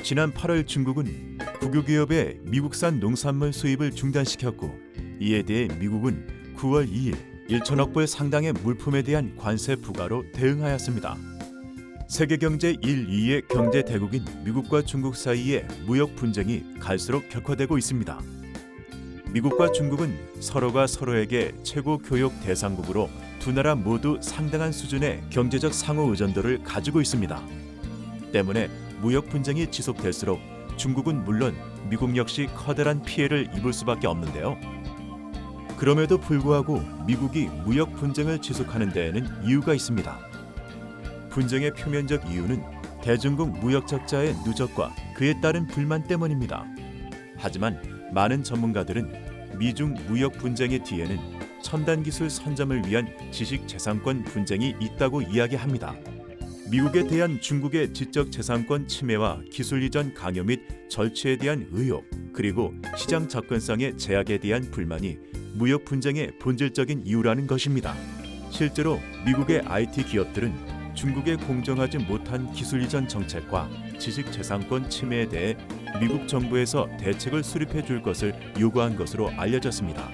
지난 8월 중국은 국유기업의 미국산 농산물 수입을 중단시켰고, 이에 대해 미국은 9월 2일 1천억 불 상당의 물품에 대한 관세 부과로 대응하였습니다. 세계 경제 1, 2의 경제 대국인 미국과 중국 사이의 무역 분쟁이 갈수록 격화되고 있습니다. 미국과 중국은 서로가 서로에게 최고 교역 대상국으로 두 나라 모두 상당한 수준의 경제적 상호 의존도를 가지고 있습니다. 때문에 무역 분쟁이 지속될수록 중국은 물론 미국 역시 커다란 피해를 입을 수밖에 없는데요. 그럼에도 불구하고 미국이 무역 분쟁을 지속하는 데에는 이유가 있습니다. 분쟁의 표면적 이유는 대중국 무역 적자의 누적과 그에 따른 불만 때문입니다. 하지만 많은 전문가들은 미중 무역 분쟁의 뒤에는 첨단 기술 선점을 위한 지식재산권 분쟁이 있다고 이야기합니다. 미국에 대한 중국의 지적재산권 침해와 기술 이전 강요 및 절취에 대한 의혹, 그리고 시장 접근성의 제약에 대한 불만이 무역 분쟁의 본질적인 이유라는 것입니다. 실제로 미국의 IT 기업들은 중국에 공정하지 못한 기술 이전 정책과 지식재산권 침해에 대해 미국 정부에서 대책을 수립해 줄 것을 요구한 것으로 알려졌습니다.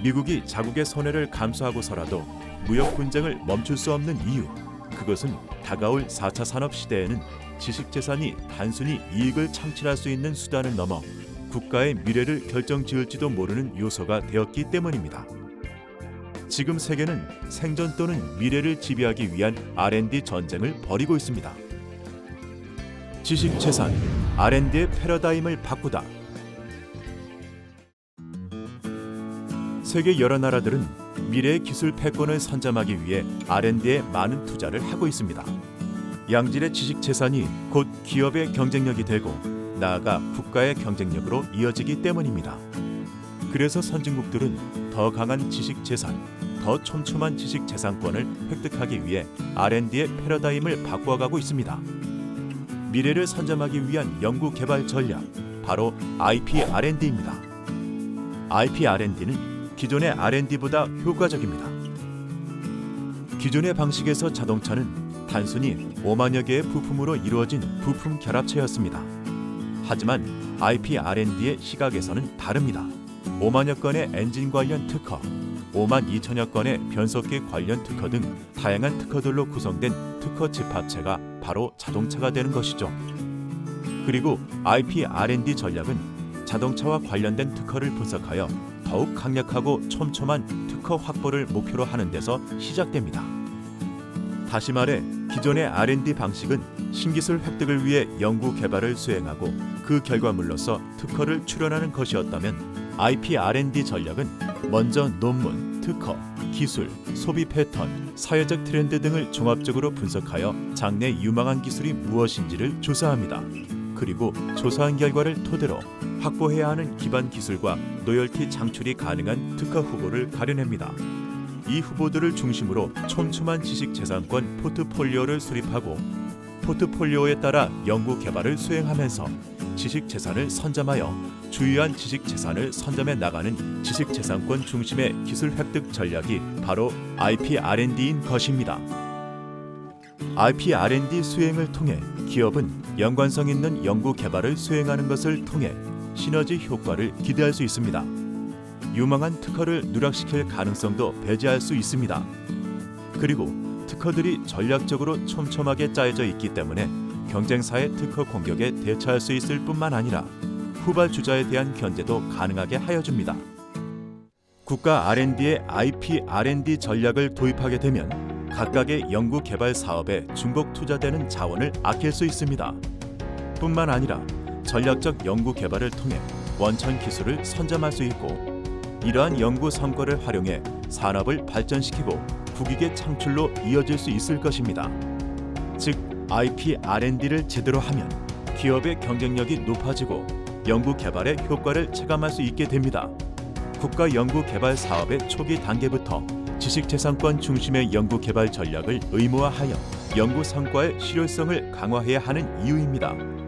미국이 자국의 손해를 감수하고서라도 무역 분쟁을 멈출 수 없는 이유, 그것은 다가올 4차 산업 시대에는 지식재산이 단순히 이익을 창출할 수 있는 수단을 넘어 국가의 미래를 결정지을지도 모르는 요소가 되었기 때문입니다. 지금 세계는 생존 또는 미래를 지배하기 위한 R&D 전쟁을 벌이고 있습니다. 지식재산, R&D의 패러다임을 바꾸다. 세계 여러 나라들은 미래의 기술 패권을 선점하기 위해 R&D에 많은 투자를 하고 있습니다. 양질의 지식재산이 곧 기업의 경쟁력이 되고 나아가 국가의 경쟁력으로 이어지기 때문입니다. 그래서 선진국들은 더 강한 지식재산, 더 촘촘한 지식재산권을 획득하기 위해 R&D의 패러다임을 바꿔가고 있습니다. 미래를 선점하기 위한 연구개발 전략, 바로 IP R&D입니다. IP R&D는 기존의 R&D보다 효과적입니다. 기존의 방식에서 자동차는 단순히 5만여 개의 부품으로 이루어진 부품 결합체였습니다. 하지만 IP R&D의 시각에서는 다릅니다. 5만여 건의 엔진 관련 특허, 5만 2천여 건의 변속기 관련 특허 등 다양한 특허들로 구성된 특허 집합체가 바로 자동차가 되는 것이죠. 그리고 IP R&D 전략은 자동차와 관련된 특허를 분석하여 더욱 강력하고 촘촘한 특허 확보를 목표로 하는 데서 시작됩니다. 다시 말해 기존의 R&D 방식은 신기술 획득을 위해 연구 개발을 수행하고 그 결과물로서 특허를 출원하는 것이었다면 IP R&D 전략은 먼저 논문, 특허, 기술, 소비 패턴, 사회적 트렌드 등을 종합적으로 분석하여 장래 유망한 기술이 무엇인지를 조사합니다. 그리고 조사한 결과를 토대로 확보해야 하는 기반 기술과 로열티 창출이 가능한 특허 후보를 가려냅니다. 이 후보들을 중심으로 촘촘한 지식재산권 포트폴리오를 수립하고 포트폴리오에 따라 연구 개발을 수행하면서 지식재산을 선점하여 주요한 지식재산을 선점해 나가는 지식재산권 중심의 기술 획득 전략이 바로 IP R&D인 것입니다. IP R&D 수행을 통해 기업은 연관성 있는 연구 개발을 수행하는 것을 통해 시너지 효과를 기대할 수 있습니다. 유망한 특허를 누락시킬 가능성도 배제할 수 있습니다. 그리고 특허들이 전략적으로 촘촘하게 짜여져 있기 때문에 경쟁사의 특허 공격에 대처할 수 있을 뿐만 아니라 후발주자에 대한 견제도 가능하게 하여줍니다. 국가 R&D의 IP R&D 전략을 도입하게 되면 각각의 연구 개발 사업에 중복 투자되는 자원을 아낄 수 있습니다. 뿐만 아니라 전략적 연구 개발을 통해 원천 기술을 선점할 수 있고 이러한 연구 성과를 활용해 산업을 발전시키고 국익의 창출로 이어질 수 있을 것입니다. 즉, IP R&D를 제대로 하면 기업의 경쟁력이 높아지고 연구 개발의 효과를 체감할 수 있게 됩니다. 국가 연구 개발 사업의 초기 단계부터 지식재산권 중심의 연구 개발 전략을 의무화하여 연구 성과의 실효성을 강화해야 하는 이유입니다.